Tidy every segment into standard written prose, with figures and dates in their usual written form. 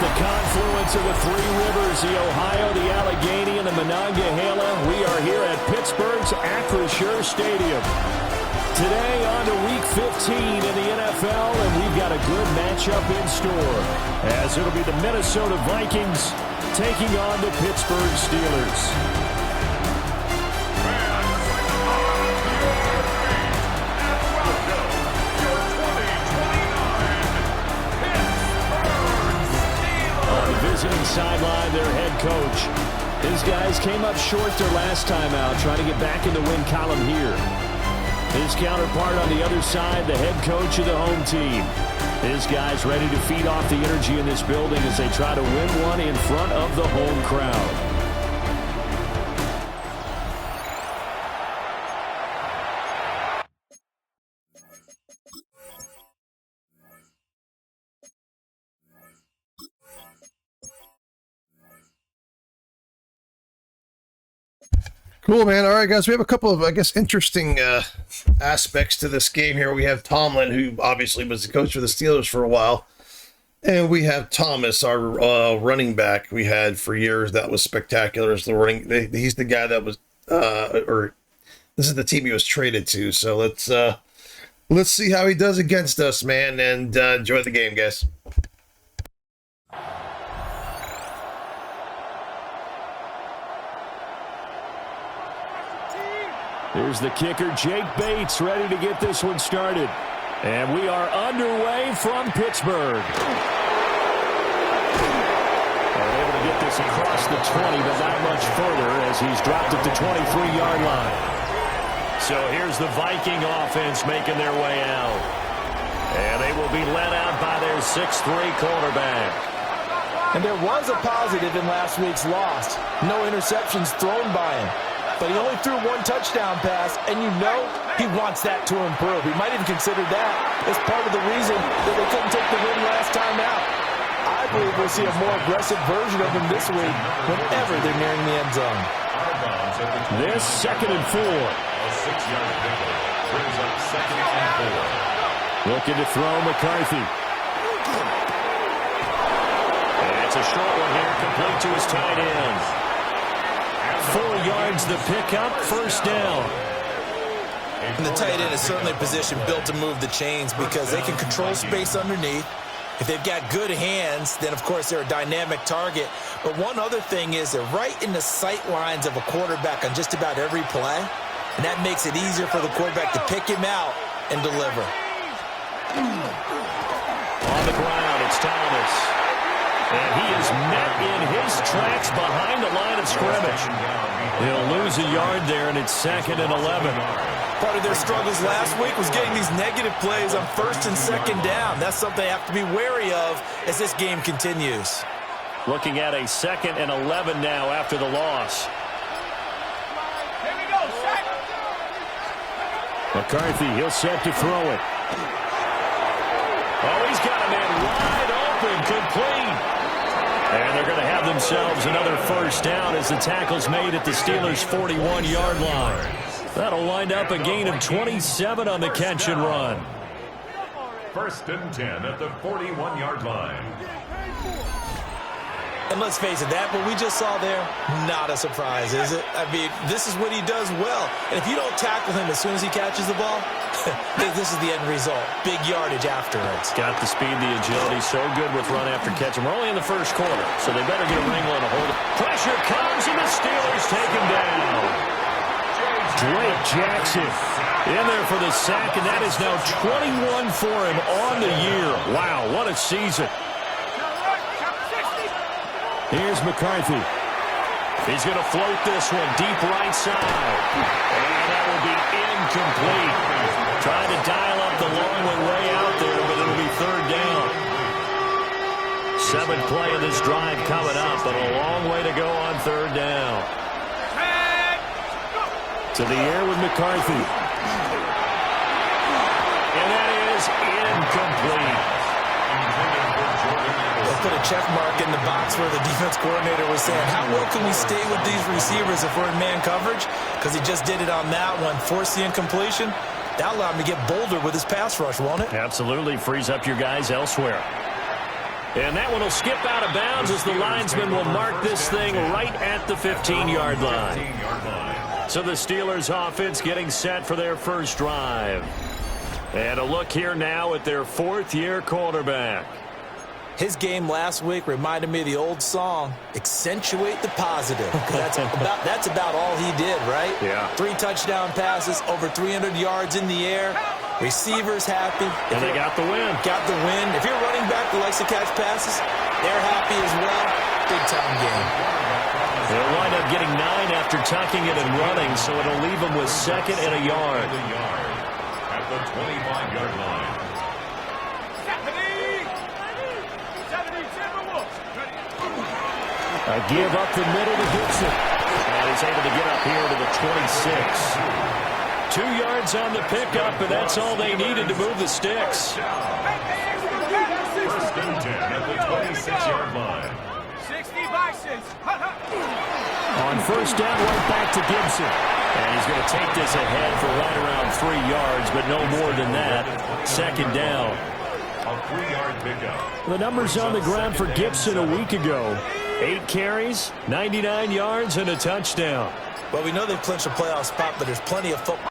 the confluence of the three rivers, the Ohio, the Allegheny, and the Monongahela. We are here at Pittsburgh's Acrisure Stadium. Today on to Week 15 in the NFL, and we've got a good matchup in store, as it'll be the Minnesota Vikings taking on the Pittsburgh Steelers. Visiting sideline, their head coach. His guys came up short their last time out, trying to get back in the win column here. His counterpart on the other side, the head coach of the home team. His guys ready to feed off the energy in this building as they try to win one in front of the home crowd. Cool, man. All right, guys, we have a couple of, I guess, interesting aspects to this game here. We have Tomlin, who obviously was the coach for the Steelers for a while, and we have Thomas, our running back we had for years. That was spectacular. He's the guy that was, or this is the team he was traded to. So let's see how he does against us, man, and enjoy the game, guys. Here's the kicker, Jake Bates, ready to get this one started. And we are underway from Pittsburgh. They're able to get this across the 20, but not much further as he's dropped at the 23-yard line. So here's the Viking offense making their way out. And they will be led out by their 6'3 quarterback. And there was a positive in last week's loss. No interceptions thrown by him. But he only threw one touchdown pass, and you know he wants that to improve. He might even consider that as part of the reason that they couldn't take the win last time out. I believe we'll see a more aggressive version of him this week whenever they're nearing the end zone. This 2nd and 4. A 6-yard pickup brings up 2nd and 4. Looking to throw McCarthy. And it's a short one here, complete to his tight end. 4 yards the pickup, first down. And the tight end is certainly a position built to move the chains because they can control space underneath. If they've got good hands, then of course they're a dynamic target. But one other thing is they're right in the sight lines of a quarterback on just about every play. And that makes it easier for the quarterback to pick him out and deliver. On the ground, it's Thomas. And he is met in his tracks behind the line of scrimmage. He'll lose a yard there, and it's 2nd and 11. Part of their struggles last week was getting these negative plays on 1st and 2nd down. That's something they have to be wary of as this game continues. Looking at a 2nd and 11 now after the loss. Here we go, set. McCarthy, he'll set to throw it. Oh, he's got a man wide open, complete. And they're going to have themselves another first down as the tackle's made at the Steelers' 41-yard line. That'll wind up a gain of 27 on the catch and run. 1st and 10 at the 41-yard line. And let's face it, that what we just saw there, not a surprise, is it? I mean, this is what he does well. And if you don't tackle him as soon as he catches the ball, this is the end result. Big yardage afterwards. Got the speed, the agility, so good with run after catch. And we're only in the first quarter, so they better get a wrangle and a hold. Pressure comes, and the Steelers take him down. Drake Jackson in there for the sack, and that is now 21 for him on the year. Wow, what a season. Here's McCarthy. He's going to float this one deep right side. And that will be incomplete. Trying to dial up the long one way out there, but it'll be 3rd down. 7th play of this drive coming up, but a long way to go on 3rd down. To the air with McCarthy. And that is incomplete. They put a check mark in the box where the defense coordinator was saying, how well can we stay with these receivers if we're in man coverage? Because he just did it on that one, forced the incompletion. That'll allow him to get bolder with his pass rush, won't it? Absolutely. Frees up your guys elsewhere. And that one will skip out of bounds as the linesman will mark this thing right at the 15-yard line. So the Steelers offense getting set for their first drive. And a look here now at their fourth-year quarterback. His game last week reminded me of the old song, accentuate the positive. That's about all he did, right? Yeah. 3 touchdown passes, over 300 yards in the air. Receivers happy. And they got the win. Got the win. If you're running back who likes to catch passes, they're happy as well. Big-time game. They'll wind up getting 9 after tucking it and running, so it'll leave them with 2nd and a yard. At the 25-yard line. A give up the middle to Gibson. And he's able to get up here to the 26. 2 yards on the pickup, and that's all they needed to move the sticks. First and 10 at the 26-yard line. 60 Bisons. On first down, right back to Gibson. And he's going to take this ahead for right around 3 yards, but no more than that. 2nd down. A 3-yard pickup. The numbers on the ground for Gibson a week ago. 8 carries, 99 yards, and a touchdown. Well, we know they've clinched a playoff spot, but there's plenty of football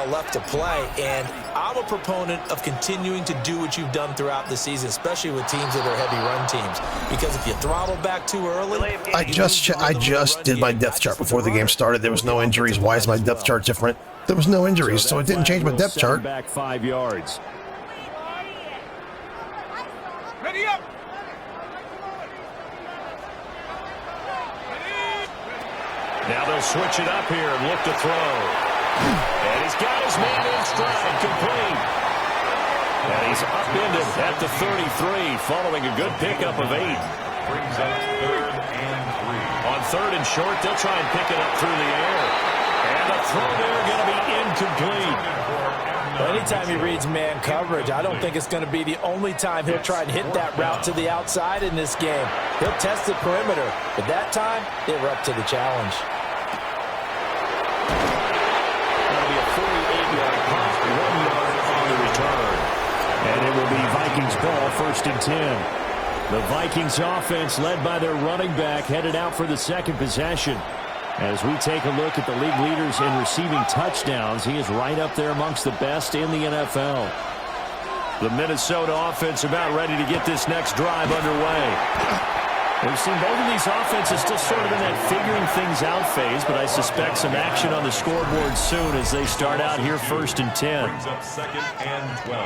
left to play, and I'm a proponent of continuing to do what you've done throughout the season, especially with teams that are heavy run teams, because if you throttle back too early... I just did my depth chart before the game started. There was no injuries. Why is my depth chart different? There was no injuries, so it didn't change my depth chart. Back 5 yards. Ready up. Now they'll switch it up here and look to throw. And he's got his man in stride, complete. And he's upended at the 33, following a good pickup of 8. Brings up 3rd and 3. On 3rd and short, they'll try and pick it up through the air. And the throw there going to be incomplete. Well, anytime he reads man coverage, I don't think it's going to be the only time he'll try and hit that route to the outside in this game. He'll test the perimeter, but that time, they were up to the challenge. That'll be a 48-yard punt, 1 yard on the return. And it will be Vikings ball, 1st and 10. The Vikings offense, led by their running back, headed out for the 2nd possession. As we take a look at the league leaders in receiving touchdowns, he is right up there amongst the best in the NFL. The Minnesota offense about ready to get this next drive underway. We've seen both of these offenses still sort of in that figuring things out phase, but I suspect some action on the scoreboard soon as they start out here 1st and 10. Brings up 2nd and 12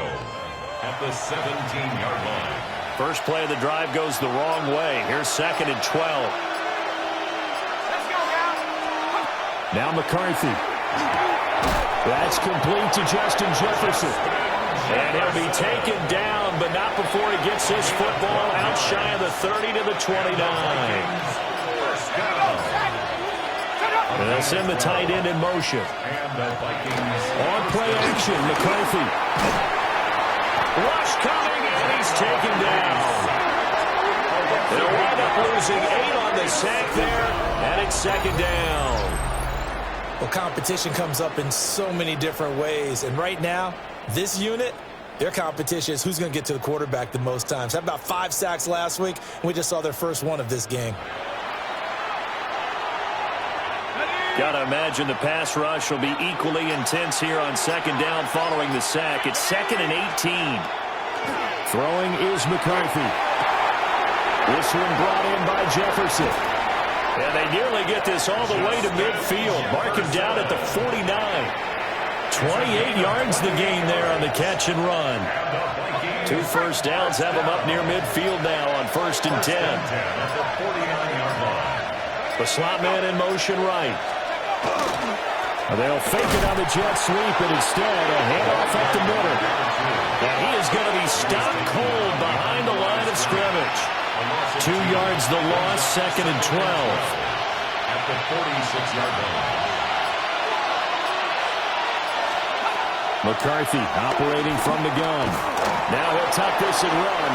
at the 17-yard line. First play of the drive goes the wrong way. Here's 2nd and 12. Now McCarthy. That's complete to Justin Jefferson. And he'll be taken down, but not before he gets his football out shy of the 30 to the 29. And they'll send the tight end in motion. And the Vikings On play action, McCarthy. Rush coming, and he's taken down. They'll wind up losing 8 on the sack there, and it's 2nd down. Well, competition comes up in so many different ways, and right now, this unit, their competition is who's going to get to the quarterback the most times. Had about 5 sacks last week, and we just saw their first one of this game. Got to imagine the pass rush will be equally intense here on 2nd down following the sack. It's 2nd and 18. Throwing is McCarthy. This one brought in by Jefferson. And they nearly get this all the way to midfield. Mark him down at the 49. 28 yards the gain there on the catch and run. 2 first downs have them up near midfield now on 1st and 10. The slot man in motion right. They'll fake it on the jet sweep, and instead a handoff up the middle. And he is going to be stopped cold behind the line of scrimmage. 2 yards the loss, 2nd and 12. At the 46-yard line. McCarthy operating from the gun. Now he'll tuck this and run.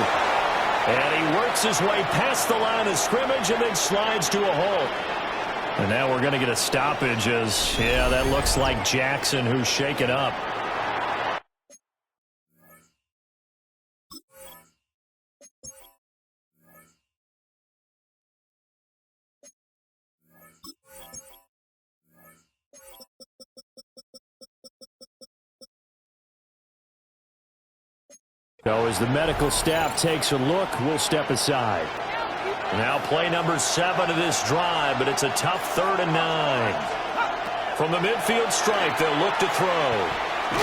And he works his way past the line of scrimmage and then slides to a halt. And now we're going to get a stoppage as, yeah, that looks like Jackson who's shaken up. So as the medical staff takes a look, we'll step aside. Now play number 7 of this drive, but it's a tough 3rd and 9. From the midfield stripe, they'll look to throw.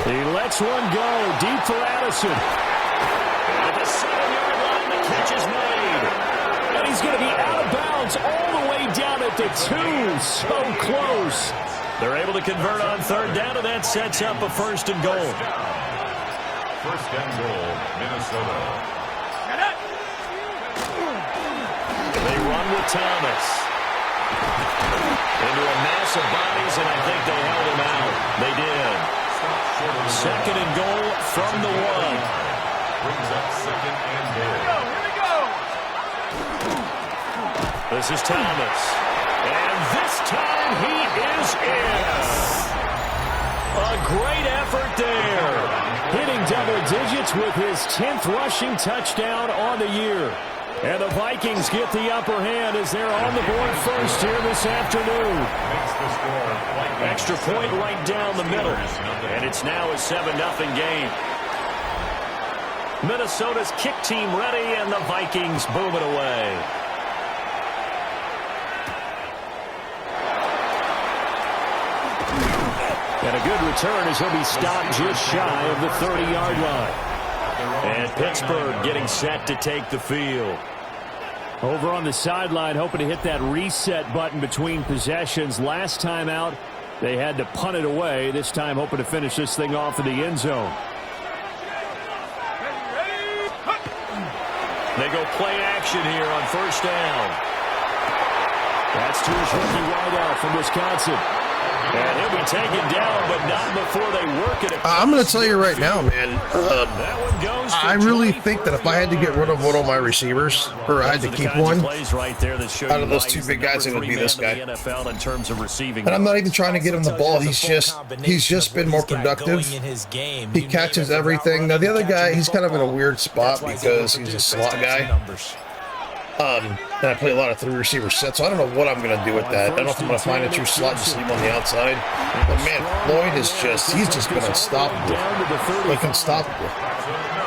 He lets one go deep for Addison. At the 7-yard line, the catch is made. And he's going to be out of bounds all the way down at the 2. So close. They're able to convert on 3rd down, and that sets up a 1st and goal. 1st and goal, Minnesota. They run with Thomas. Into a mass of bodies, and I think they held him out. They did. 2nd and goal from the 1. Brings up 2nd and goal. Here we go. This is Thomas. And this time he is in. A great effort there. Hitting double digits with his 10th rushing touchdown on the year. And the Vikings get the upper hand as they're on the board first here this afternoon. Extra point right down the middle. And it's now a 7-0 game. Minnesota's kick team ready, and the Vikings boom it away. And a good return as he'll be stopped just shy of the 30-yard line. And Pittsburgh getting set to take the field. Over on the sideline, hoping to hit that reset button between possessions. Last time out, they had to punt it away. This time, hoping to finish this thing off in the end zone. They go play action here on 1st down. That's to his rookie wideout from Wisconsin. And he'll be taken down, but not before they work it. I'm going to tell you right now, man, I really think that if I had to get rid of one of my receivers, or I had to keep one, out of those 2 big guys, it would be this guy. And I'm not even trying to get him the ball. He's just been more productive. He catches everything. Now, the other guy, he's kind of in a weird spot because he's a slot guy. And I play a lot of 3-receiver sets, so I don't know what I'm going to do with that. I don't know if I'm going to find a true slot and just leave him on the outside. But, man, Floyd is he's just been unstoppable. Like, unstoppable.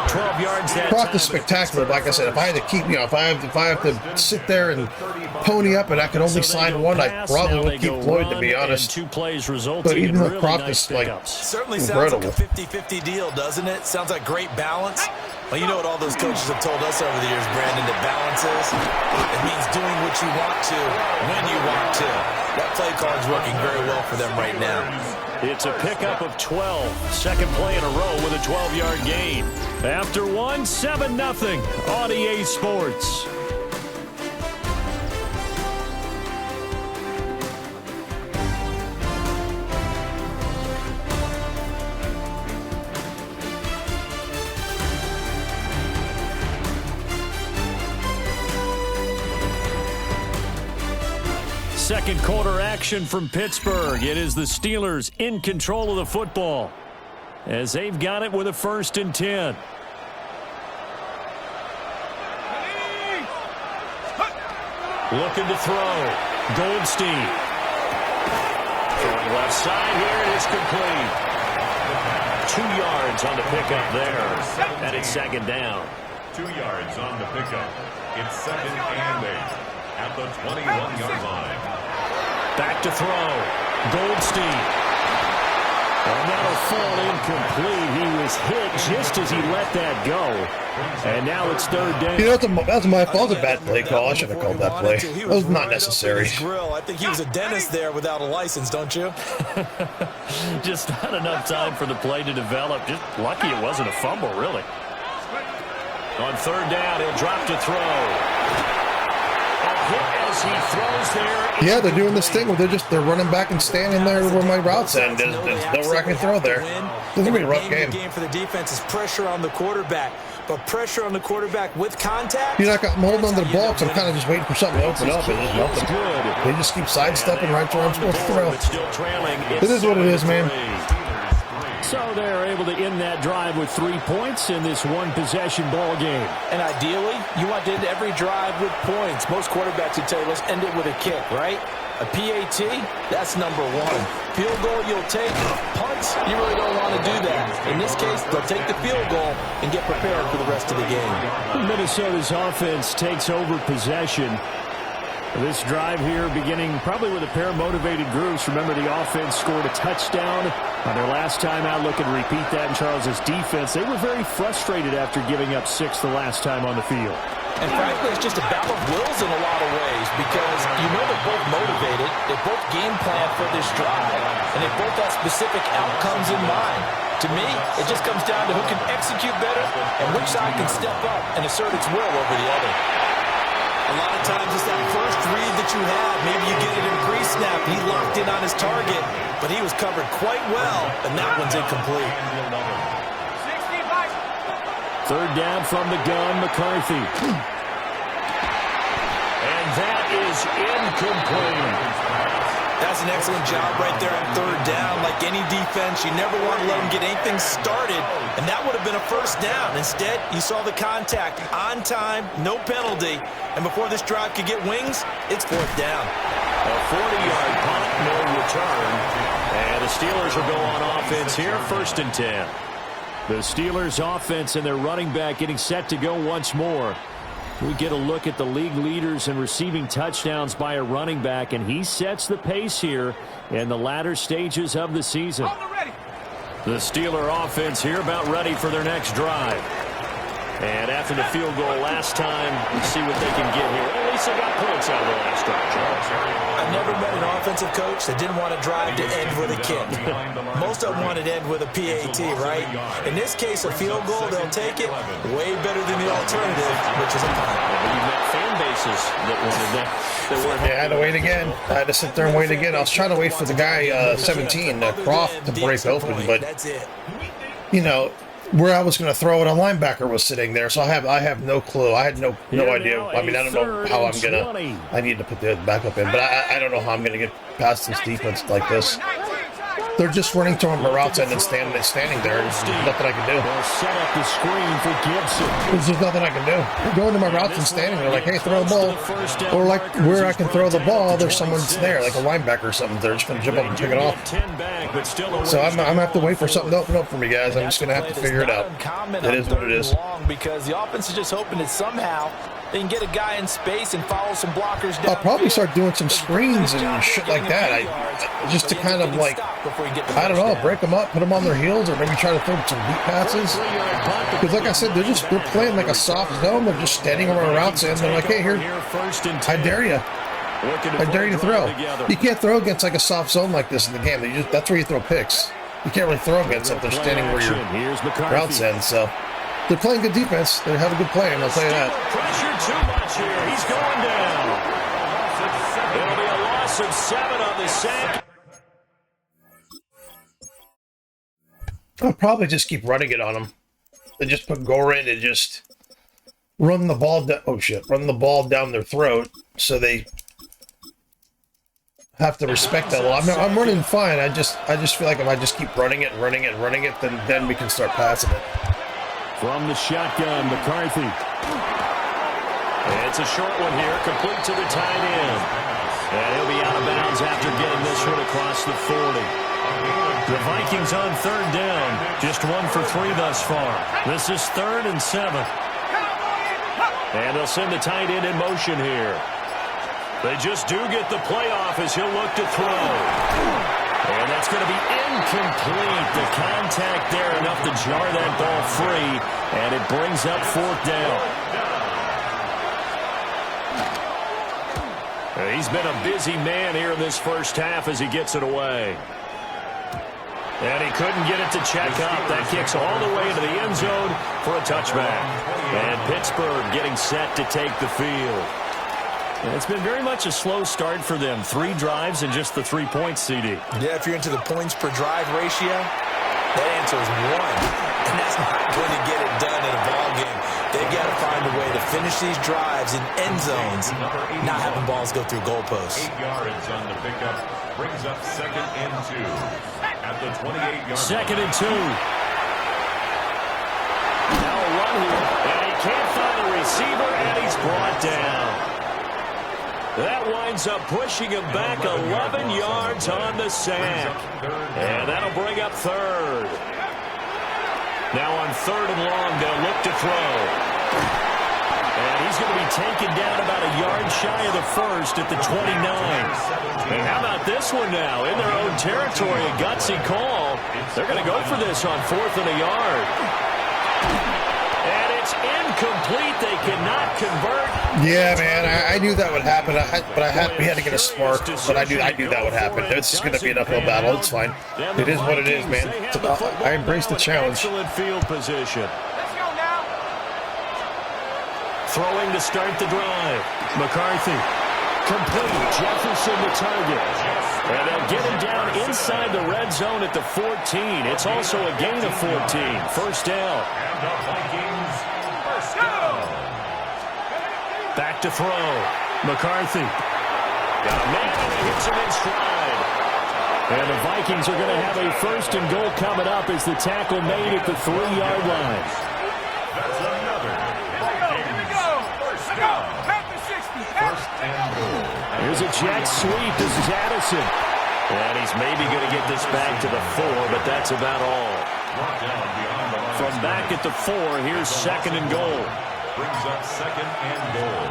12 yards. Croft is spectacular. Like I said, if I had to keep, if I have to sit there and pony up and I could only sign one, I probably would keep Floyd, to be honest. But even though Croft is, like, certainly incredible. Sounds like a 50-50 deal, doesn't it? Sounds like great balance. Well, you know what all those coaches have told us over the years, Brandon, that balance is? It means doing what you want to, when you want to. That play card's working very well for them right now. It's a pickup of 12. 2nd play in a row with a 12-yard gain. After 1, 7-0 on EA Sports. Second quarter action from Pittsburgh. It is the Steelers in control of the football as they've got it with a 1st and 10. Looking to throw. Goldstein. Throwing left side here. It is complete. 2 yards on the pickup there. And it's 2nd down. 2 yards on the pickup. It's 2nd and 8 at the 21-yard line. Back to throw. Goldstein. And that'll fall incomplete. He was hit just as he let that go. And now it's 3rd down. You know, that was my fault. A bad play call. I should have called that play. That was not necessary. I think he was a dentist there without a license, don't you? Just not enough time for the play to develop. Just lucky it wasn't a fumble, really. On 3rd down, he'll drop to throw. As he throws there. Yeah, they're doing this thing where they're running back and standing there where my routes end. There's nowhere I can throw there. It's going to be a rough game. For the defense is pressure on the quarterback. but pressure on the quarterback with contact. You're not holding on to the ball, so I'm kind of just waiting for something to open up. And just nothing. They just keep sidestepping right to where I'm supposed to throw. It is what it is, man. So they're able to end that drive with 3 points in this one-possession ball game. And ideally, you want to end every drive with points. Most quarterbacks would tell you, let's end it with a kick, right? A PAT, that's number one. Field goal, you'll take. Punts, you really don't want to do that. In this case, they'll take the field goal and get prepared for the rest of the game. Minnesota's offense takes over possession. This drive here beginning probably with a pair of motivated groups. Remember, the offense scored a touchdown on their last time out. Looking to repeat that in Charles's defense. They were very frustrated after giving up 6 the last time on the field. And frankly, it's just a battle of wills in a lot of ways because you know they're both motivated, they both game plan for this drive, and they both have specific outcomes in mind. To me, it just comes down to who can execute better and which side can step up and assert its will over the other. A lot of times it's that first read that you have. Maybe you get it in pre-snap. He locked in on his target, but he was covered quite well, and that one's incomplete. 60 by. Third down from the gun, McCarthy. And that is incomplete. That's an excellent job right there on third down. Like any defense, you never want to let them get anything started, and that would have been a first down. Instead, you saw the contact on time, no penalty, and before this drive could get wings, it's fourth down. A 40-yard punt, no return, and the Steelers will go on offense here, 1st and 10. The Steelers offense and their running back getting set to go once more. We get a look at the league leaders in receiving touchdowns by a running back, and he sets the pace here in the latter stages of the season. The Steeler offense here about ready for their next drive. And after the field goal last time, we'll see what they can get here. At least they got points out of the last drive, Charles. I've never met an offensive coach that didn't want to drive to end with a kick. Most of them wanted to end with a PAT, right? In this case, a field goal, they'll take it way better than the alternative, which is a punt. You've got fan bases that wanted that. Yeah, I had to wait again. I had to sit there and wait again. I was trying to wait for the guy, 17, Croft, to break open, but, you know, where I was going to throw it, a linebacker was sitting there, so I have no clue. I had no idea. I mean, I don't know how I'm going to. I need to put the backup in, but I don't know how I'm going to get past this defense like this. They're just running to my routes and then standing there. There's nothing I can do. They'll set up the screen for Gibson. There's just nothing I can do. They're going to my routes and standing there like, hey, throw the ball. Or like where I can throw the ball, there's someone there, like a linebacker or something. They're just going to jump up and pick it off. So I'm going to have to wait for something to open up for me, guys. I'm just going to have to figure it out. It is what it is. Because the offense is just hoping that somehow they can get a guy in space and follow some blockers down. I'll probably start doing some screens and shit like that. Just to kind of like, I don't know, break them up, put them on their heels, or maybe try to throw some deep passes. Because like I said, they're playing like a soft zone. They're just standing on our routes and they're like, hey, here, I dare you. I dare you to throw. You can't throw against like a soft zone like this in the game. That's where you throw picks. You can't really throw against if they're standing where your routes end. So they're playing good defense. They have a good plan, I'll tell you that. Pressure too much here. He's going down. It'll be a loss of 7 on the sack. I'll probably just keep running it on them. They just put Gore in and just run the ball down. Oh shit! Run the ball down their throat, so they have to respect that. Well, I'm running fine. I just feel like if I just keep running it, then we can start passing it. From the shotgun, McCarthy. It's a short one here, complete to the tight end. And he'll be out of bounds after getting this one across the 40. The Vikings on third down. Just 1 for 3 thus far. This is 3rd and 7. And they'll send the tight end in motion here. They just do get the playoff as he'll look to throw. And that's going to be incomplete. The contact there enough to jar that ball free. And it brings up 4th down. He's been a busy man here in this first half as he gets it away. And he couldn't get it to check up. That kicks all the way into the end zone for a touchback. And Pittsburgh getting set to take the field. And it's been very much a slow start for them. 3 drives and just the 3 points, CD. Yeah, if you're into the points per drive ratio, that answer is 1. And that's not going to get it done in a ball game. They've got to find a way to finish these drives in end zones, not having balls go through goalposts. 8 yards on the pickup. Brings up 2nd and 2 at the 28-yard line. 2nd and 2. Now a run here, and he can't find a receiver, and he's brought down. That winds up pushing him back 11 yards on the sack. And that'll bring up 3rd. Now on 3rd and long, they'll look to throw. And he's going to be taken down about a yard shy of the 1st at the 29. And how about this one now? In their own territory, a gutsy call. They're going to go for this on 4th and a yard. And it's incomplete. They cannot convert. Yeah, man, I knew that would happen. We had to get a spark, but I knew that would happen. It's going to be an uphill battle. It's fine. It is what it is, man. I embrace the challenge. Excellent field position. Throwing to start the drive. McCarthy. Complete. Jefferson the target. And they'll get him down inside the red zone at the 14. It's also a gain of 14. 1st down. And the Vikings first down. Back to throw. McCarthy. Got a man and he hits him in stride. And the Vikings are going to have a 1st and goal coming up as the tackle made at the 3-yard line. That's another Vikings first down. 1st and goal. Here's a jet sweep. This is Addison. And he's maybe going to get this back to the 4, but that's about all. Brought down beyond the line. From back at the 4, here's 2nd and goal. Brings up 2nd and goal.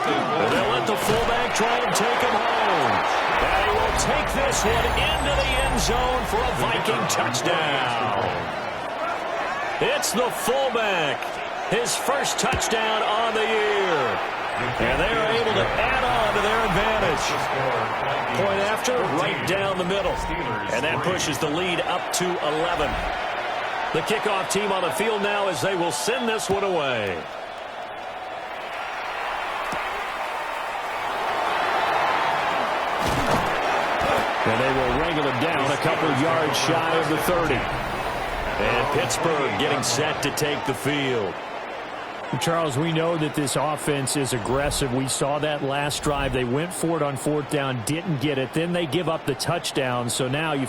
And they'll let the fullback try and take him home. And he will take this one into the end zone for a Viking touchdown. It's the fullback. His 1st touchdown on the year. And they are able to add on to their advantage. Point after, right down the middle. And that pushes the lead up to 11. The kickoff team on the field now as they will send this one away. And they will wrangle him down a couple of yards shy of the 30. And Pittsburgh getting set to take the field. Charles, we know that this offense is aggressive. We saw that last drive. They went for it on 4th down, didn't get it. Then they give up the touchdown. So now you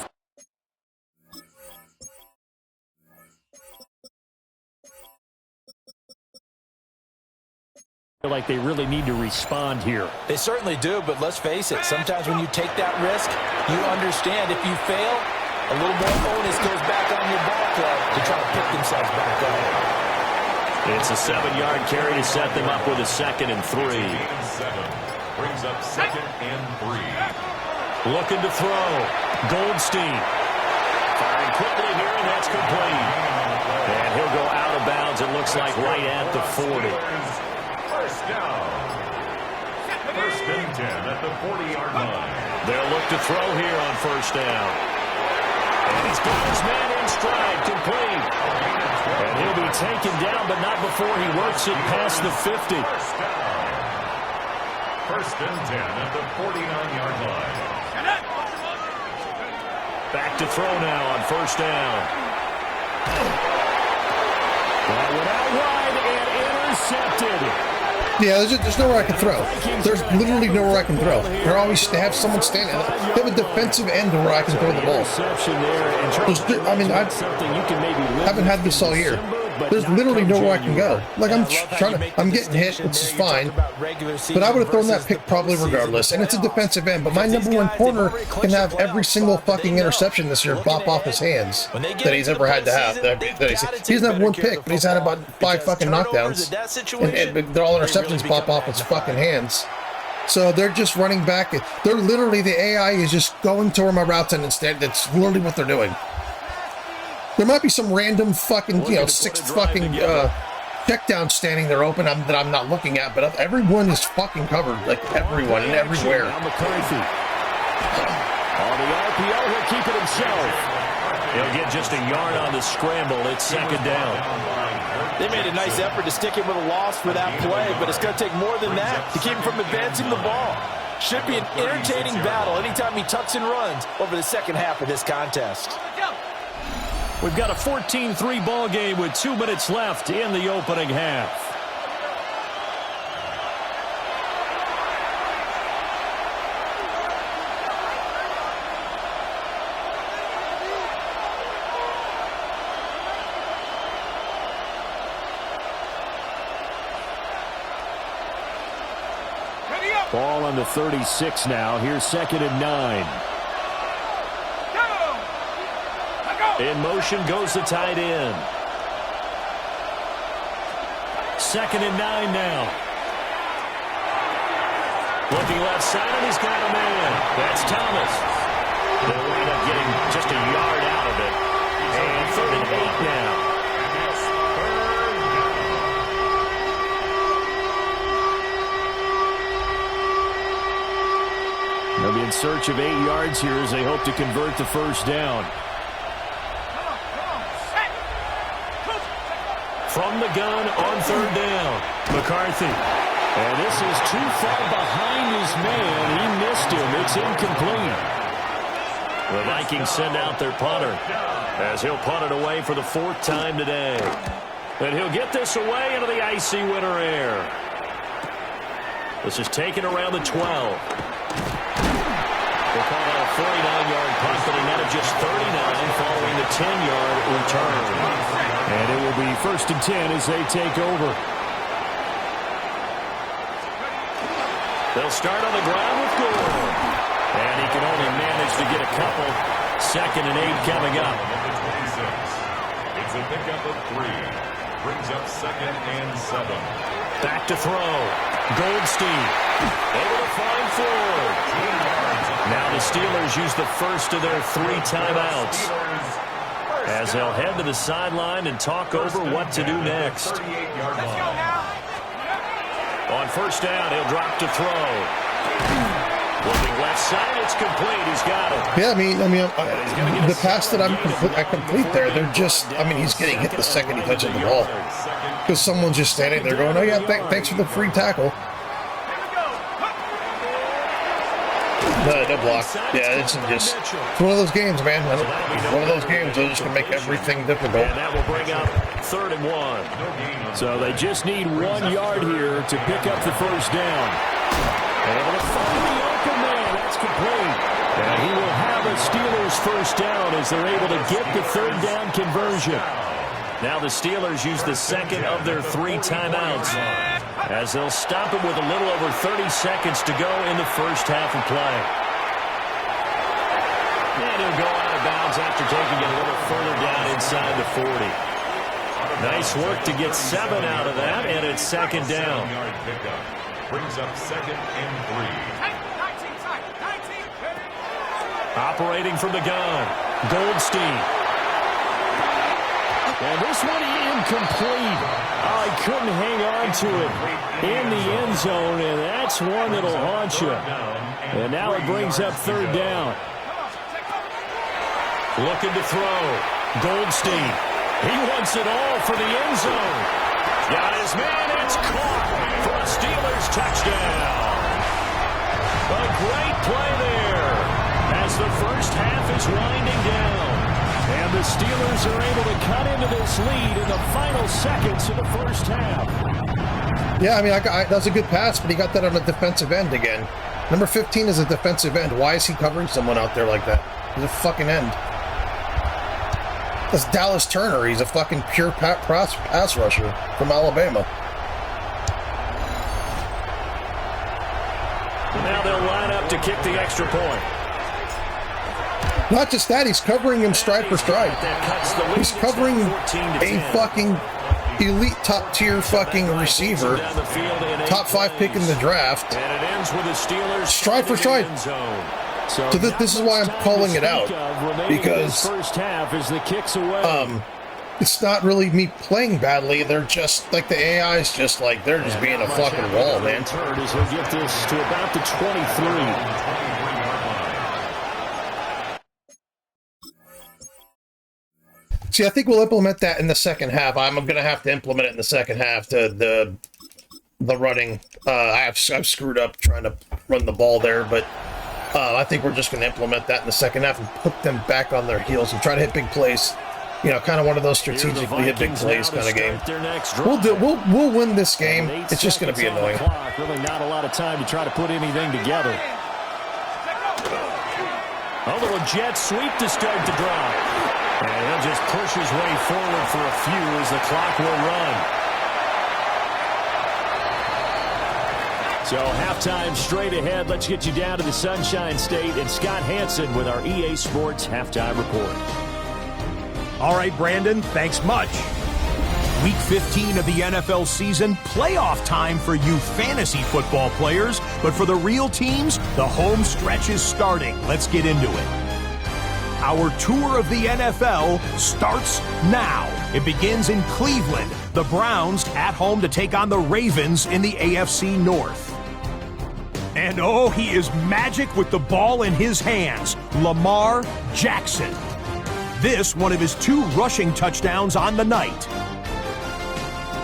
feel like they really need to respond here. They certainly do, but let's face it. Sometimes when you take that risk, you understand if you fail, a little more onus goes back on your ball club to try to pick themselves back up. It's a 7-yard carry to set them up with a 2nd and 3. Brings up 2nd and 3. Looking to throw. Goldstein. Firing quickly here, and that's complete. And he'll go out of bounds, it looks like, right at the 40. First down. 1st and 10 at the 40-yard line. They'll look to throw here on 1st down. And he's got his man in stride, complete. And he'll be taken down, but not before he works it past the 50. 1st and 10 at the 49-yard line. Back to throw now on 1st down. That went out wide and intercepted. Yeah, there's nowhere I can throw. There's literally nowhere I can throw. They have someone standing. They have a defensive end where I can throw the ball. I haven't had this all year. There's literally nowhere I can go. Like, I'm getting hit, which is fine. But I would have thrown that pick probably regardless. And it's a defensive end. But my number 1 corner can have every single fucking interception this year bop off his hands that he's ever had to have. He doesn't have 1 pick, but he's had about 5 fucking knockdowns. And they're all interceptions pop off his fucking hands. So they're just running back. They're literally, the AI is just going to where my routes and instead that's literally what they're doing. There might be some random fucking, 6th fucking check down standing there open that I'm not looking at, but everyone is fucking covered. Like, everyone and everywhere. McCarthy. On the RPO, he'll keep it himself. He'll get just a yard on the scramble. It's 2nd down. They made a nice effort to stick him with a loss for that play, but it's going to take more than that to keep him from advancing the ball. Should be an entertaining battle anytime he tucks and runs over the second half of this contest. We've got a 14-3 ball game with 2 minutes left in the opening half. Ball on the 36 now. Here's 2nd and 9. In motion goes the tight end. 2nd and 9 now. Looking left side, and he's got a man. That's Thomas. They'll wind up getting just a yard out of it. And 3rd and 8 now. They'll be in search of 8 yards here as they hope to convert the first down. From the gun on 3rd down, McCarthy. And this is too far behind his man. He missed him. It's incomplete. The Vikings send out their punter as he'll punt it away for the 4th time today. And he'll get this away into the icy winter air. This is taken around the 12. We'll call that a 49-yard punt, but he netted just 39 following the 10-yard return. And it will be 1st and 10 as they take over. They'll start on the ground with Gore. And he can only manage to get a couple. 2nd and 8 coming up. It's a pickup of 3. Brings up 2nd and 7. Back to throw. Goldstein. Able to find Ford. Now the Steelers use the first of their 3 timeouts as they'll head to the sideline and talk over what to do next. On 1st down, he'll drop to throw. Looking left side, it's complete. He's got it. Yeah, I mean, the pass that I complete there, they're just, he's getting hit the second he touches the ball. Because someone's just standing there going, oh yeah, thanks for the free tackle. No block. Yeah, it's one of those games, man. One of those games that are just going to make everything difficult. And that will bring up 3rd and 1. So they just need 1 yard here to pick up the first down. And able to find the open man. That's complete. And he will have a Steelers first down as they're able to get the 3rd down conversion. Now the Steelers use the 2nd of their 3 timeouts as they'll stop it with a little over 30 seconds to go in the first half of play. And he'll go out of bounds after taking it a little further down inside the 40. Nice work to get 7 out of that, and it's 2nd down. Brings up 2nd and 3. Operating from the gun, Goldstein. And this one incomplete. Oh, he couldn't hang on to it in the end zone, and that's one that'll haunt you. And now it brings up 3rd down. Looking to throw. Goldstein. He wants it all for the end zone. Got his man. It's caught for a Steelers touchdown. A great play there as the first half is winding down. And the Steelers are able to cut into this lead in the final seconds of the first half. Yeah, that was a good pass, but he got that on a defensive end again. Number 15 is a defensive end. Why is he covering someone out there like that? He's a fucking end. That's Dallas Turner. He's a fucking pure pass rusher from Alabama. Now they'll line up to kick the extra point. Not just that, he's covering him stride for stride. He's covering a fucking elite top-tier fucking receiver, top 5 pick in the draft, stride for stride. So this is why I'm calling it out, because it's not really me playing badly. They're just like the AI is just like they're just being a fucking wall, man. He'll get this to about the 23. See, I think we'll implement that in the second half. I'm going to have to implement it in the second half. The running. I've screwed up trying to run the ball there, but I think we're just going to implement that in the second half and put them back on their heels and try to hit big plays. kind of one of those strategically hit big plays kind of game. We'll win this game. It's just going to be annoying. Really not a lot of time to try to put anything together. A little jet sweep to start the drive. And he'll just push his way forward for a few as the clock will run. So halftime straight ahead. Let's get you down to the Sunshine State and Scott Hansen with our EA Sports halftime report. All right, Brandon, thanks much. Week 15 of the NFL season, playoff time for you fantasy football players. But for the real teams, the home stretch is starting. Let's get into it. Our tour of the NFL starts now. It begins in Cleveland. The Browns at home to take on the Ravens in the AFC North. And oh, he is magic with the ball in his hands. Lamar Jackson. This one of his 2 rushing touchdowns on the night.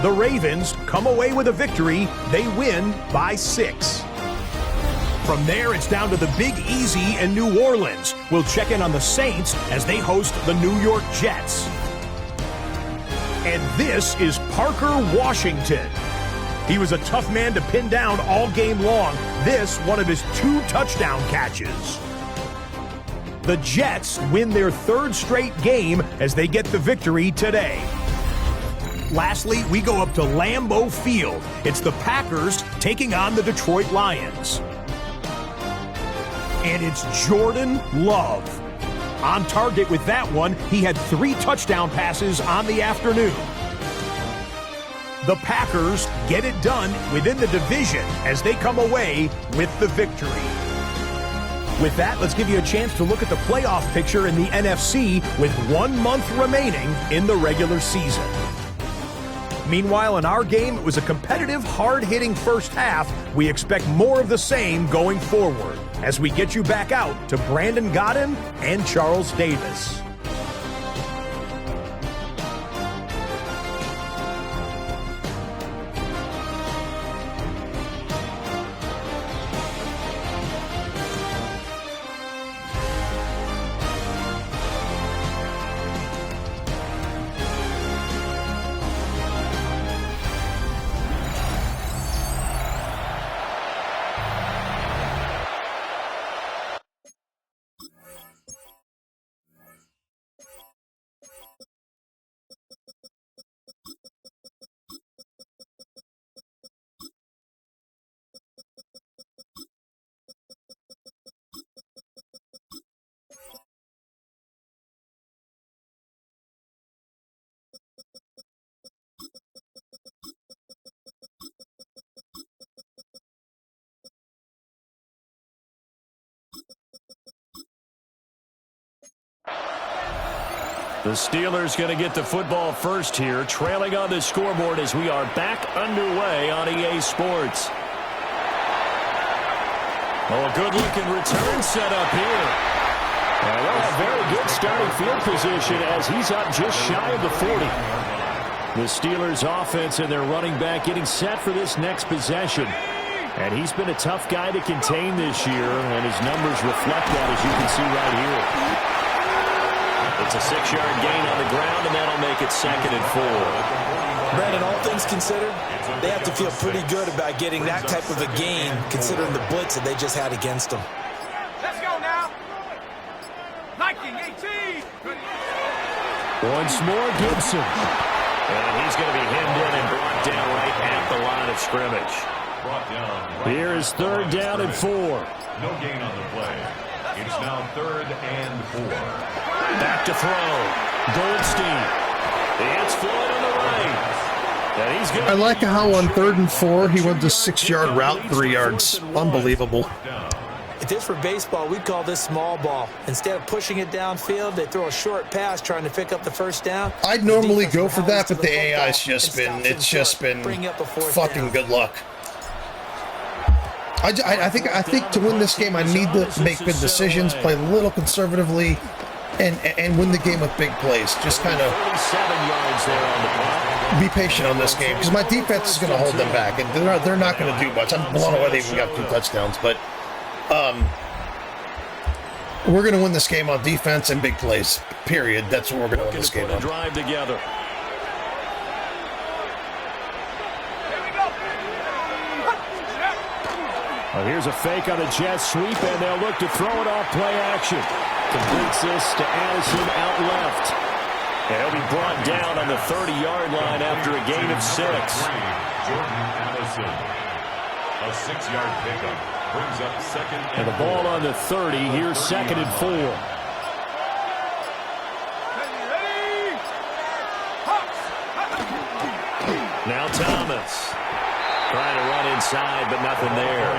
The Ravens come away with a victory. They win by 6. From there, it's down to the Big Easy in New Orleans. We'll check in on the Saints as they host the New York Jets. And this is Parker Washington. He was a tough man to pin down all game long. This, one of his 2 touchdown catches. The Jets win their 3rd straight game as they get the victory today. Lastly, we go up to Lambeau Field. It's the Packers taking on the Detroit Lions. And it's Jordan Love. On target with that one, he had 3 touchdown passes on the afternoon. The Packers get it done within the division as they come away with the victory. With that, let's give you a chance to look at the playoff picture in the NFC with 1 month remaining in the regular season. Meanwhile, in our game, it was a competitive, hard-hitting first half. We expect more of the same going forward as we get you back out to Brandon Godden and Charles Davis. The Steelers going to get the football first here, trailing on the scoreboard as we are back underway on EA Sports. Oh, a good-looking return set up here. And a very good starting field position as he's up just shy of the 40. The Steelers offense and their running back getting set for this next possession. And he's been a tough guy to contain this year, and his numbers reflect that, as you can see right here. It's a 6-yard gain on the ground, and that'll make it 2nd and 4. Brandon, all things considered, they have to feel pretty good about getting that type of a gain, considering the blitz that they just had against them. Let's go now. Viking 18. Once more, Gibson. And he's going to be hemmed in and brought down right at the line of scrimmage. Here is 3rd down and 4. No gain on the play. It's now 3rd and 4. Back to throw. Goldstein. It's Floyd on the right. And he's gonna I like how on 3rd and 4 he went the 6-yard route, 3 yards. Unbelievable. If this were baseball, we'd call this small ball. Instead of pushing it downfield, they throw a short pass trying to pick up the 1st down. I'd normally go for that, but the AI's just been fucking good luck. I think to win this game, I need to make good decisions, play a little conservatively, and win the game with big plays. Just kind of be patient on this game, because my defense is going to hold them back, and they're not going to do much. I'm blown away they even got 2 touchdowns, but We're going to win this game on defense and big plays, period. That's what we're going to win this game on. Drive together. Well, here's a fake on a jet sweep, and they'll look to throw it off play action. Completes this to Addison out left. And he'll be brought down on the 30-yard line after a gain of 6. Jordan Addison. A 6-yard pickup brings up second and the ball on the 30. Here's 2nd and 4. Now Thomas. Trying to run inside, but nothing there.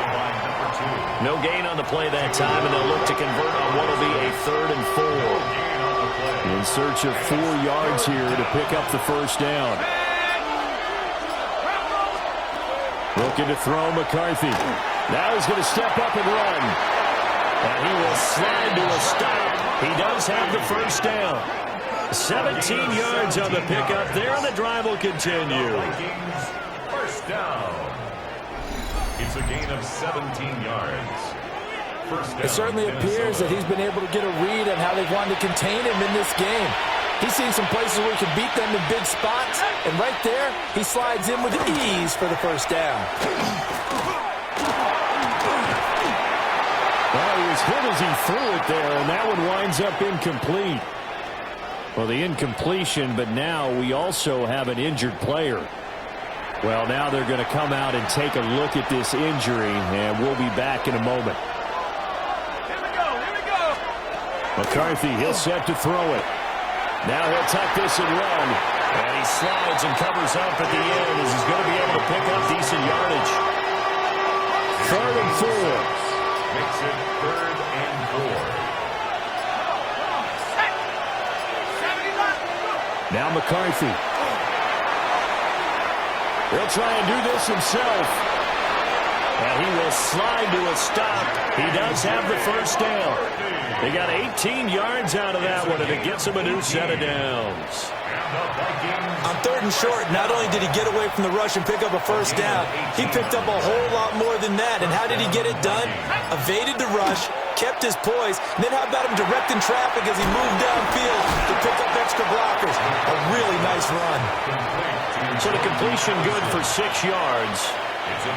No gain on the play that time, and they'll look to convert on what will be a 3rd and 4. In search of 4 yards here to pick up the first down. Looking to throw McCarthy. Now he's going to step up and run. And he will slide to a stop. He does have the first down. 17 yards on the pickup there, and the drive will continue. VIKINGS first down. It's a gain of 17 yards. First down. It certainly appears that he's been able to get a read on how they've wanted to contain him in this game. He's seen some places where he can beat them in big spots, and right there, he slides in with ease for the first down. Well, he was hit as he threw it there, and that one winds up incomplete. Well, the incompletion, but now we also have an injured player. Well, now they're going to come out and take a look at this injury, and we'll be back in a moment. Here we go. McCarthy, he'll set to throw it. Now he'll tuck this and run. And he slides and covers up at the end as he's going to be able to pick up decent yardage. 3rd and 4. Makes it 3rd and 4. Now McCarthy. He'll try and do this himself. And he will slide to a stop. He does have the first down. They got 18 yards out of that one, and it gets him a new set of downs. On 3rd and short, not only did he get away from the rush and pick up a first down, he picked up a whole lot more than that. And how did he get it done? Evaded the rush, kept his poise, and then how about him directing traffic as he moved downfield to pick up extra blockers? A really nice run. So the completion good for 6 yards.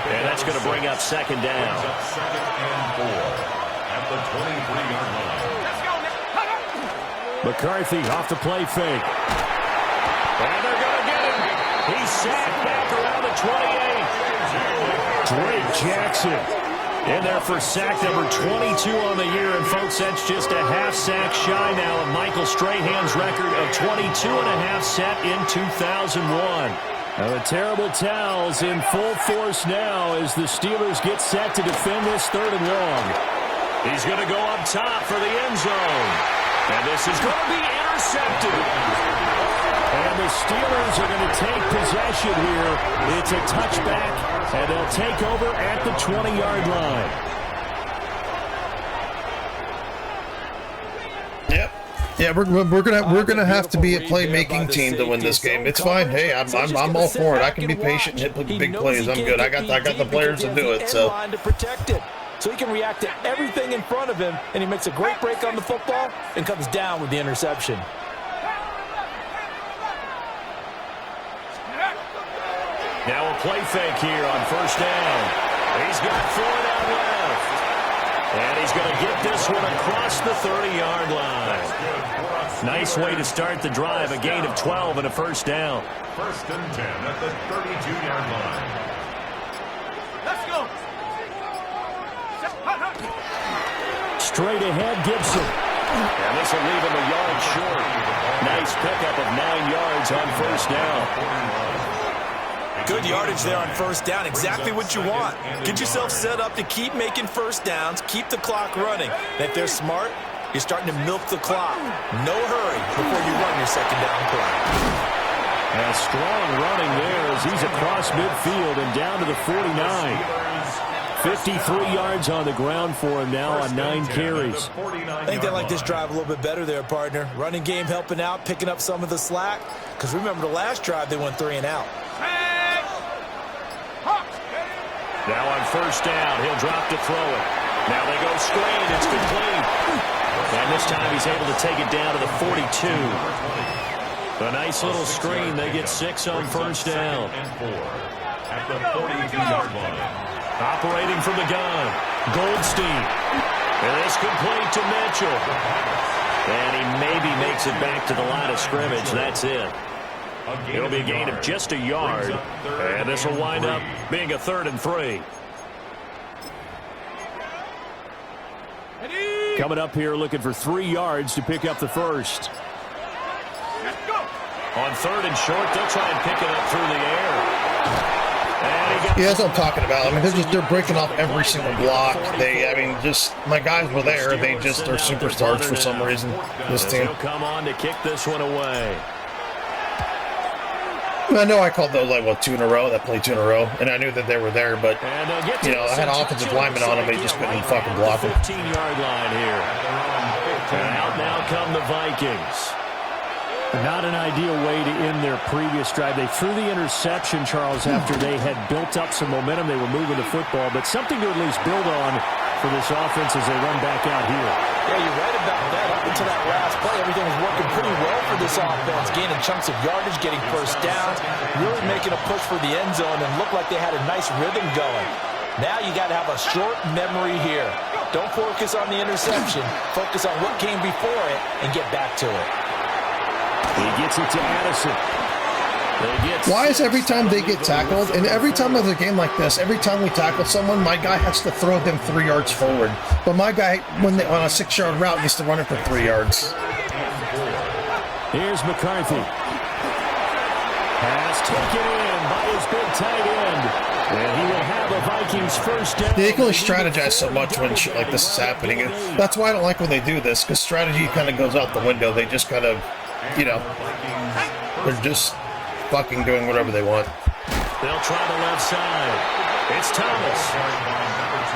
And that's going to bring up 2nd down. 2nd and 4 at the 23-yard line. McCarthy off the play fake. And they're going to get him. He's sacked back around the 28. Drake Jackson in there for sack number 22 on the year. And, folks, that's just a half sack shy now of Michael Strahan's record of 22.5 set in 2001. Now the terrible towels in full force now as the Steelers get set to defend this 3rd and long. He's going to go up top for the end zone. And this is going to be intercepted. And the Steelers are going to take possession here. It's a touchback, and they'll take over at the 20-yard line. Yep. Yeah, we're gonna have to be a playmaking team to win this game. It's fine. Hey, I'm all for it. I can be patient and hit big plays. I'm good. I got the players to do it. So. So he can react to everything in front of him, and he makes a great break on the football and comes down with the interception. Now a play fake here on first down. He's got 4 down left. And he's going to get this one across the 30-yard line. Nice way to start the drive. A gain of 12 and a first down. 1st and 10 at the 32-yard line. Let's go. Straight ahead, Gibson. And this will leave him a yard short. Nice pickup of 9 yards on first down. Good yardage there on first down. Exactly what you want. Get yourself set up to keep making first downs, keep the clock running. And if they're smart, you're starting to milk the clock. No hurry before you run your 2nd down play. And strong running there as he's across midfield and down to the 49. 53 yards on the ground for him now on 9 carries. I think they like this drive a little bit better there, partner. Running game helping out, picking up some of the slack. Because remember the last drive, they went 3 and out. Now on first down, he'll drop to throw it. Now they go straight. It's complete. this time he's able to take it down to the 42. A nice little screen. They get 6 on first down. At the 42-yard line. Operating from the gun, Goldstein. And it's complete to Mitchell. And he maybe makes it back to the line of scrimmage. That's it. It'll be a gain of just a yard. And this will wind up being a 3rd and 3. Coming up here looking for 3 yards to pick up the first. On 3rd and short, they'll try and pick it up through the air. Yeah, that's what I'm talking about. I mean, they're breaking off every single block. My guys were there. They just are superstars for some reason. This team. They'll come on to kick this one away. I know I called those 2 in a row. That played 2 in a row, and I knew that they were there. But I had offensive linemen on them. They just couldn't fucking block them. 15-yard line here. And out now come the Vikings. Not an ideal way to end their previous drive. They threw the interception, Charles, after they had built up some momentum. They were moving the football, but something to at least build on for this offense as they run back out here. Yeah, you're right about that. Up until that last play, everything was working pretty well for this offense, gaining chunks of yardage, getting first downs, really making a push for the end zone, and looked like they had a nice rhythm going. Now you got to have a short memory here. Don't focus on the interception. Focus on what came before it and get back to it. He gets it to Addison. Why is every time they get tackled, and every time there's a game like this, every time we tackle someone, my guy has to throw them 3 yards forward. But my guy, on a 6-yard route, needs to run it for 3 yards. Here's McCarthy. Pass taken in by his big tight end. And he will have a Vikings first down. They can only strategize so much when shit like this is happening. And that's why I don't like when they do this, because strategy kind of goes out the window. They just kind of, they're just fucking doing whatever they want. They'll try the left side. It's Thomas.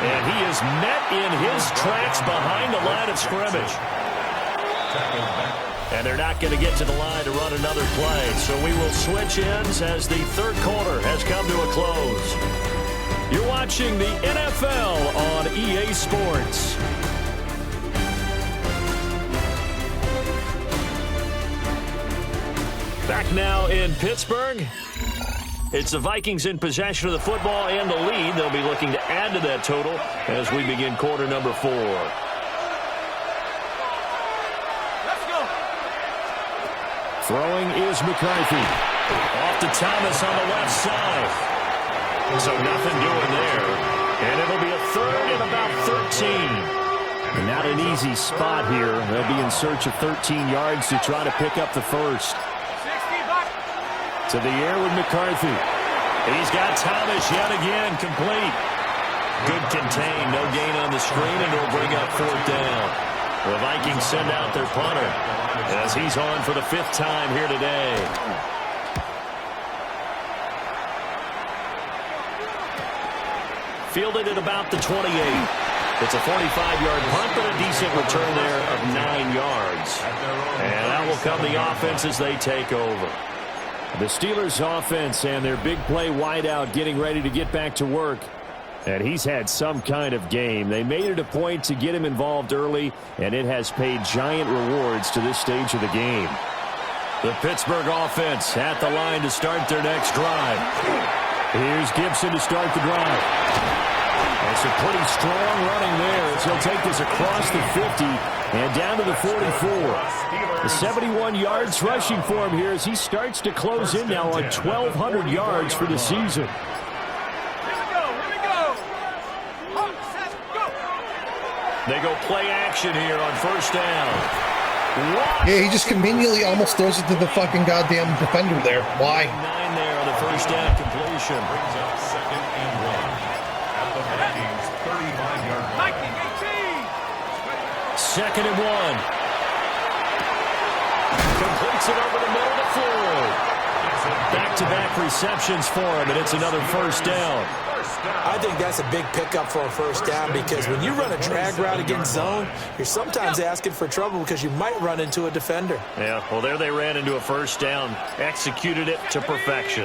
And he is met in his tracks behind the line of scrimmage. And they're not going to get to the line to run another play. So we will switch ends as the 3rd quarter has come to a close. You're watching the NFL on EA Sports. Back now in Pittsburgh. It's the Vikings in possession of the football and the lead. They'll be looking to add to that total as we begin quarter number 4. Throwing is McCarthy. Off to Thomas on the left side. So nothing doing there. And it'll be a 3rd and about 13. And not an easy spot here. They'll be in search of 13 yards to try to pick up the first. To the air with McCarthy. He's got Thomas yet again complete. Good contain. No gain on the screen, and it'll bring up 4th down. The Vikings send out their punter as he's on for the 5th time here today. Fielded at about the 28. It's a 45-yard punt, but a decent return there of 9 yards. And that will come the offense as they take over. The Steelers' offense and their big play wideout getting ready to get back to work. And he's had some kind of game. They made it a point to get him involved early, and it has paid giant rewards to this stage of the game. The Pittsburgh offense at the line to start their next drive. Here's Gibson to start the drive. That's a pretty strong running there as he'll take this across the 50 and down to the 44. The 71 yards rushing for him here as he starts to close in now on 1,200 yards for the season. They go play action here on first down. Yeah, he just conveniently almost throws it to the fucking goddamn defender there. Why? 9 there on the first down completion. Brings up 2nd and 1 at the Vikings 35-yard line. 2nd and 1. Completes it over the middle to Floyd. Back-to-back receptions for him, and it's another first down. I think that's a big pickup for a first down because when you run a drag route against zone, you're sometimes asking for trouble because you might run into a defender. Yeah, well, there they ran into a first down, executed it to perfection.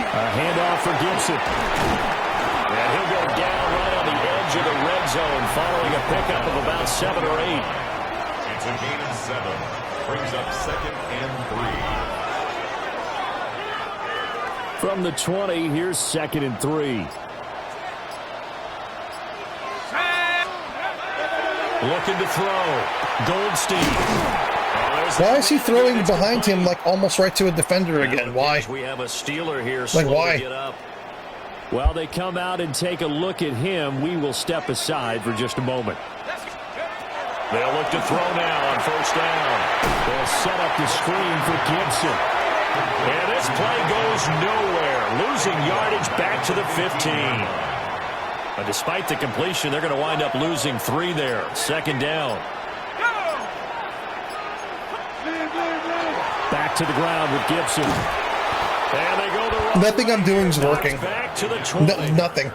A handoff for Gibson. And he'll go down right on the edge of the red zone following a pickup of about 7 or 8. It's a gain of 7. Brings up 2nd and 3. From the 20, here's 2nd and 3. Looking to throw. Goldstein. Why is he throwing behind him like almost right to a defender again? Why? We have a Steeler here. Like, why? Get up. Well, they come out and take a look at him. We will step aside for just a moment. They'll look to throw now on 1st down. They'll set up the screen for Gibson. And this play goes nowhere. Losing yardage back to the 15. But despite the completion, they're going to wind up losing 3 there. 2nd down. Back to the ground with Gibson. And they go the wrong Nothing I'm doing is working. Back to the 20. Nothing.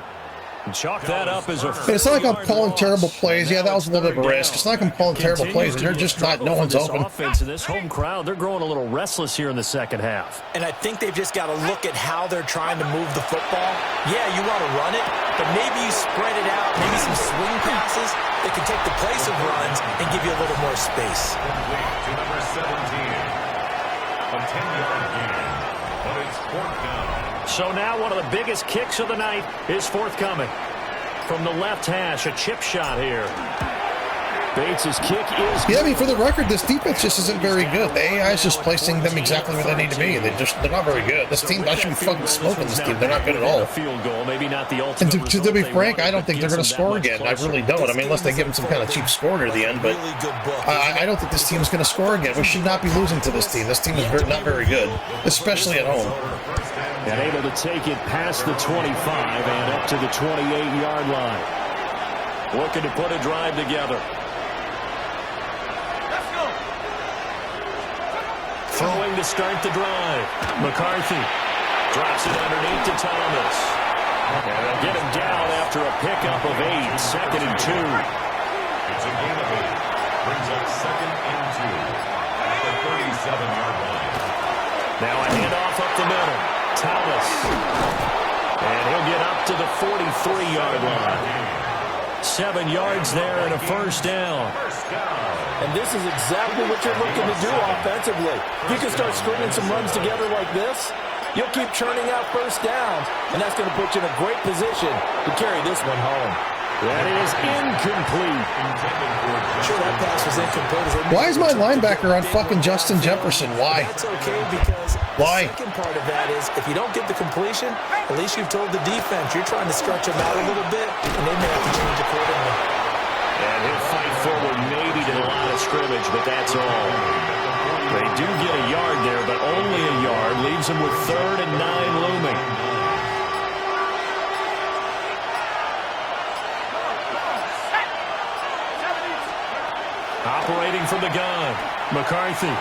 Chalk that up as a It's not like I'm calling terrible plays. Yeah, that was a little bit of a risk. It's not like I'm calling terrible plays, and they're just not, no one's open. Offense in this home crowd, they're growing a little restless here in the 2nd half. And I think they've just got to look at how they're trying to move the football. Yeah, you want to run it, but maybe you spread it out, maybe some swing passes that can take the place of runs and give you a little more space. Complete to number 17. A 10-yard gain, but it's 4th down. So now one of the biggest kicks of the night is forthcoming. From the left hash, a chip shot here. Bates' kick is... Yeah, I mean, for the record, this defense just isn't very good. The AI is just placing them exactly where they need to be. They're not very good. This team, I should be fucking smoking this team. They're not good at all. Field goal, maybe not the ultimate. And to be frank, I don't think they're going to score again. I really don't. I mean, unless they give them some kind of cheap score near the end. But I don't think this team is going to score again. We should not be losing to this team. This team is not very good, especially at home. And able to take it past the 25 and up to the 28-yard line. Looking to put a drive together. Throwing to start the drive. McCarthy drops it underneath to Thomas. And they'll get him down after a pickup of 8. 2nd and 2. It's a gain of 8. Brings up 2nd and 2 at the 37-yard line. Now a handoff up the middle. Thomas. And he'll get up to the 43-yard line. 7 yards there and a 1st down. And this is exactly what you're looking to do offensively. If you can start stringing some runs together like this, you'll keep churning out 1st downs, and that's going to put you in a great position to carry this one home. That is incomplete. Sure, that pass was incomplete. Why is my linebacker on fucking Justin Jefferson? Why? That's okay, because Why? the second part of that is if you don't get the completion, at least you've told the defense you're trying to stretch them out a little bit, and they may have to change accordingly. And he'll fight forward maybe to the line of scrimmage, but that's all. They do get a yard there, but only a yard. Leaves them with 3rd and 9 looming. Operating from the gun, McCarthy.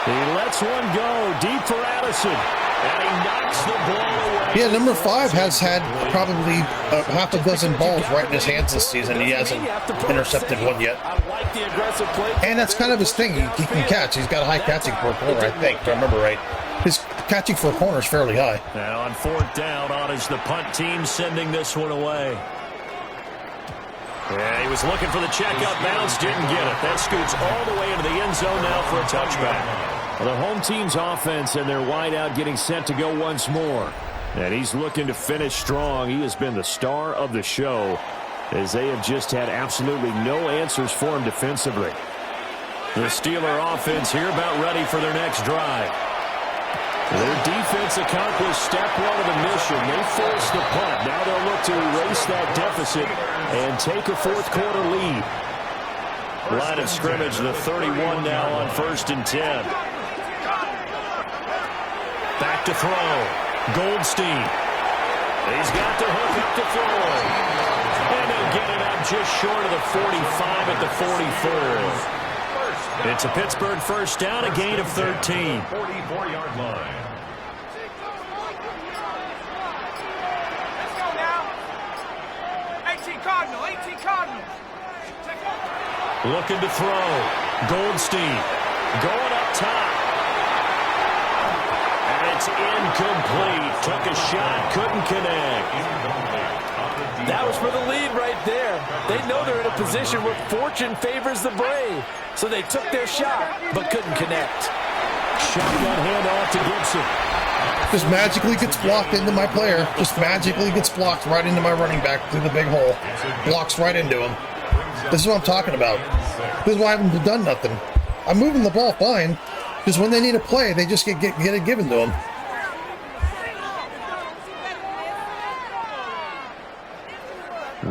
He lets one go deep for Addison, and he knocks the ball away. Yeah, number 5 has had probably half a dozen balls right in his hands this season. He hasn't intercepted one yet. And that's kind of his thing. He can catch. He's got a high catching for a corner, I think, if I remember right. His catching for a corner is fairly high. Now on 4th down, on is the punt team sending this one away. Yeah, he was looking for the checkup bounce, didn't get it. That scoots all the way into the end zone now for a touchback. Well, the home team's offense and their wideout getting set to go once more. And he's looking to finish strong. He has been the star of the show as they have just had absolutely no answers for him defensively. The Steeler offense here about ready for their next drive. Their defense accomplished step 1 of the mission. They forced the punt. Now they'll look to erase that deficit and take a 4th quarter lead. Line of scrimmage, the 31 now on 1st and 10. Back to throw. Goldstein. He's got the hook up to throw. And they'll get it up just short of the 45 at the 44. It's a Pittsburgh 1st down, a gain of 13. 44-yard line. Let's go now. 18 Cardinal. Looking to throw. Goldstein going up top. And it's incomplete. Took a shot, couldn't connect. That was for the lead right there. They know they're in a position where fortune favors the brave. So they took their shot, but couldn't connect. Shotgun handoff to Gibson. Just magically gets blocked into my player. Just magically gets blocked right into my running back through the big hole. Blocks right into him. This is what I'm talking about. This is why I haven't done nothing. I'm moving the ball fine. Because when they need a play, they just get it given to them.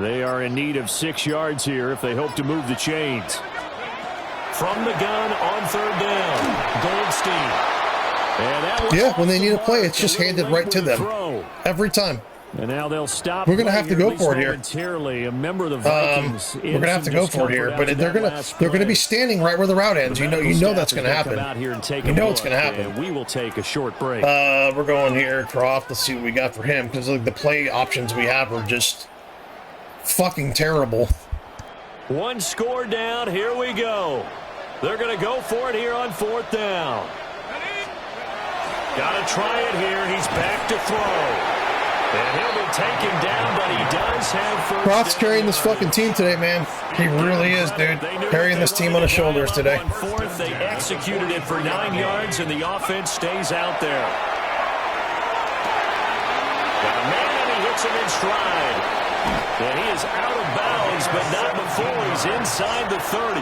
They are in need of 6 yards here if they hope to move the chains. From the gun on third down, Goldstein. Yeah, when they need a play, it's just handed right to them. Every time. And now they'll stop. We're going to have to go for it here. A member of the Vikings we're going to have to go for it here, but they're going to be standing right where the route ends. You know that's going to happen. You know it's going to happen. We will take a short break. We're going here, Croft. Let's see what we got for him, because the play options we have are just fucking terrible. One score down. Here we go. They're going to go for it here on fourth down. Got to try it here. He's back to throw. And he'll be taken down, but he does have first. Croft's carrying this fucking team today, man. He really is, dude. Carrying this team on his shoulders today. On fourth, they executed it for 9 yards, and the offense stays out there. Got a man, and he hits him in stride. And he is out of bounds, but not before he's inside the 30.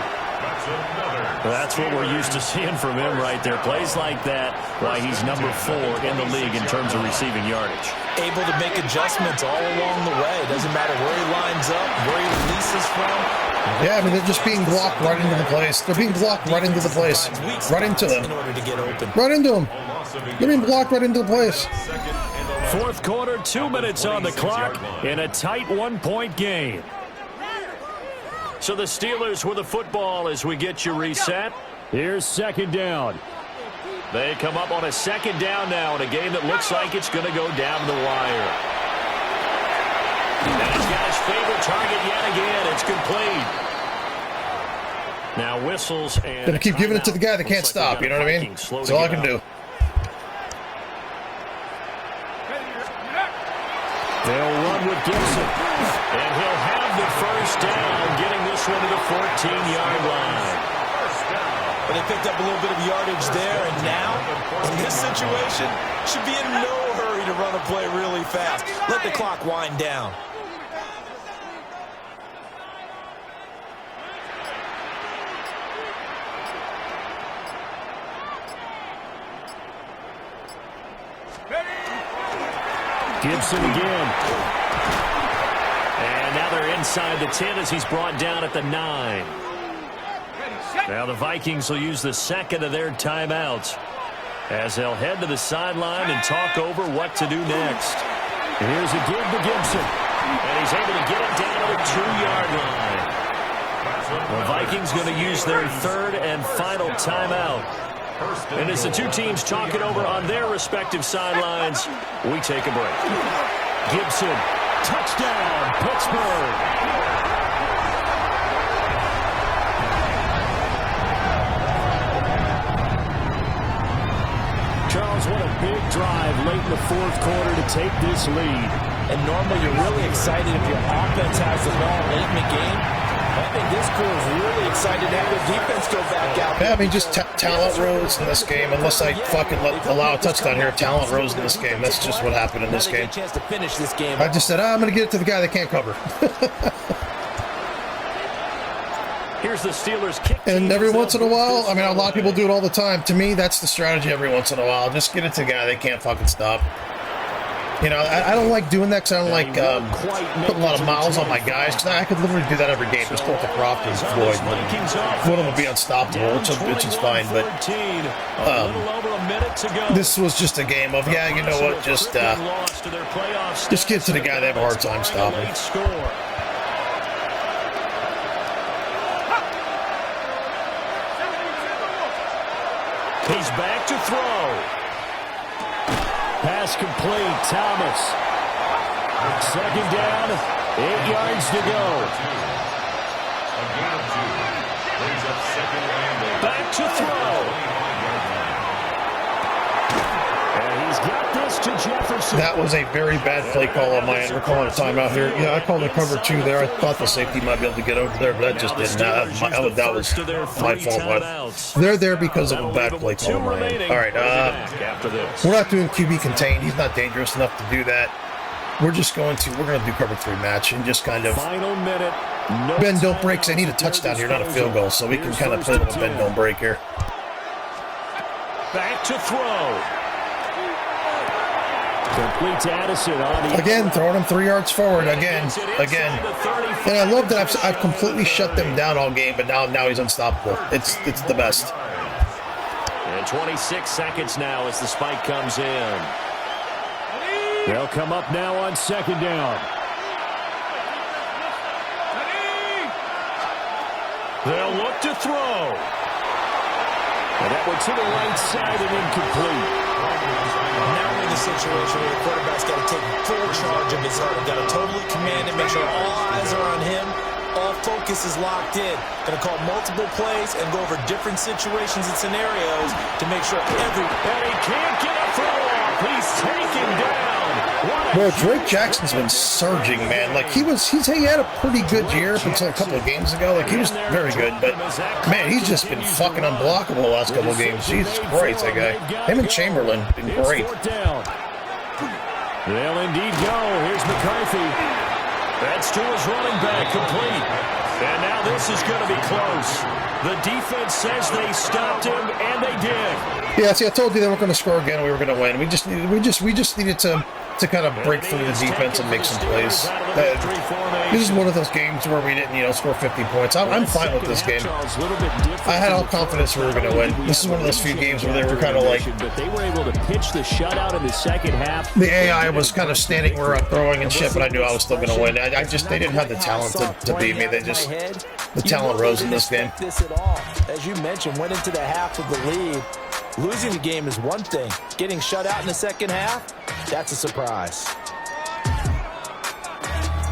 That's what we're used to seeing from him right there. Plays like that, why he's number 4 in the league in terms of receiving yardage. Able to make adjustments all along the way. Doesn't matter where he lines up, where he releases from. Yeah, I mean, they're just being blocked right into the place. They're being blocked right into the place. Right into them. In order to get open. Right into them. They're being blocked right into the place. Fourth quarter, 2 minutes on the clock in a tight 1-point game. So the Steelers with the football as we get you reset. Here's second down. They come up on a second down now in a game that looks like it's going to go down the wire. And he's got his favorite target yet again. It's complete. Now whistles and... Gonna keep giving it to the guy that can't stop, you know what I mean? That's all I can do. They'll run with Gibson. And he'll have the first down, getting this one to the 14-yard line. But they picked up a little bit of yardage there, and now, in this situation, should be in no hurry to run a play really fast. Let the clock wind down. Gibson again. And now they're inside the 10 as he's brought down at the 9. Now the Vikings will use the second of their timeouts as they'll head to the sideline and talk over what to do next. Here's a give to Gibson. And he's able to get it down to the 2-yard line. The Vikings going to use their third and final timeout. And as the two teams talk it over on their respective sidelines, we take a break. Gibson, touchdown, Pittsburgh. Charles, what a big drive late in the fourth quarter to take this lead. And normally you're really excited if your offense has the ball late in the game. I think this crew is really excited to have their defense go back out. Yeah, I mean, just talent rose in this game. Unless I fucking allow a touchdown here, talent rose in this game. That's just what happened in this game. Chance to finish this game. I just said, I'm going to get it to the guy that can't cover. Here's the Steelers kick. And every once in a while, I mean, a lot of people do it all the time. To me, that's the strategy every once in a while. Just get it to the guy they can't fucking stop. You know, I don't like doing that because I don't like putting a lot of miles on my guys. Because I could literally do that every game. Just throw it to Croft and Floyd. Floyd will be unstoppable, which is fine. But this was just a game of, yeah, you know what, just get to the guy they have a hard time stopping. He's back to throw. Pass complete, Thomas. Second down, 8 yards to go. Back to throw. And he's got this pass to Jefferson. That was a very bad play call on my end. We're calling a timeout here. Yeah, I called the cover 2 there. I thought the safety might be able to get over there, but that just didn't. That was my fault. But they're there because of a bad play call on my end. All right, we're not doing QB contain. He's not dangerous enough to do that. We're going to do cover 3 match and just kind of final minute. Bend don't break. They need a touchdown here, not a field goal, so we can kind of play with a bend don't break here. Back to throw. Complete to Addison on the again, throwing them 3 yards forward again. And I love that I've completely shut them down all game, but now he's unstoppable. It's the best. And 26 seconds now as the spike comes in. They'll come up now on 2nd down. They'll look to throw. And that one to the right side and incomplete. Now we're in the situation where the quarterback's got to take full charge of his heart. Got to totally command it, make sure all eyes are on him. All focus is locked in. Going to call multiple plays and go over different situations and scenarios to make sure every... And he can't get a throw off. He's taken down. Bro, Drake Jackson's been surging, man. Like, he had a pretty good year up until a couple of games ago. Like, he was very good, but, man, he's just been fucking unblockable the last couple of games. Jesus Christ, that guy. Him and Chamberlain been great. They'll indeed go. Here's McCarthy. That's to his running back, complete. And now this is going to be close. The defense says they stopped him, and they did. Yeah, see, I told you they weren't going to score again and we were going to win. We just needed to kind of break through the defense and make some plays. This is one of those games where we didn't, score 50 points. I'm fine with this game. I had all confidence we were going to win. This is one of those few games where they were kind of like... But they were able to pitch the shutout in the second half. The AI was kind of standing where I'm throwing and shit, but I knew I was still going to win. They didn't have the talent to beat me. The talent rose in this game. As you mentioned, went into the half with the lead. Losing the game is one thing. Getting shut out in the second half, that's a surprise.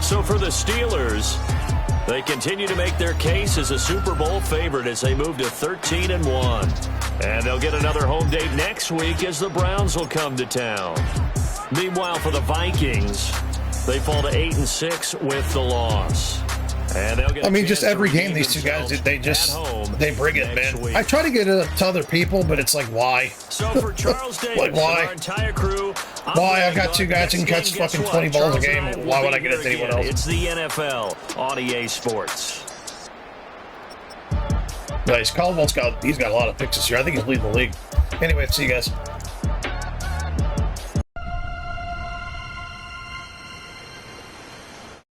So for the Steelers, they continue to make their case as a Super Bowl favorite as they move to 13-1. And they'll get another home date next week as the Browns will come to town. Meanwhile, for the Vikings, they fall to 8-6 with the loss. And they'll get just every game these two guys, they bring it, man. I try to get it to other people, but it's like, why? So for Charles Davis like, why? And our entire crew, why? I've got 2 guys who can catch fucking 20 balls a game. Why would I get it to anyone else? It's the NFL on EA Sports. Nice. Caldwell's he's got a lot of picks this year. I think he's leading the league. Anyway, see you guys.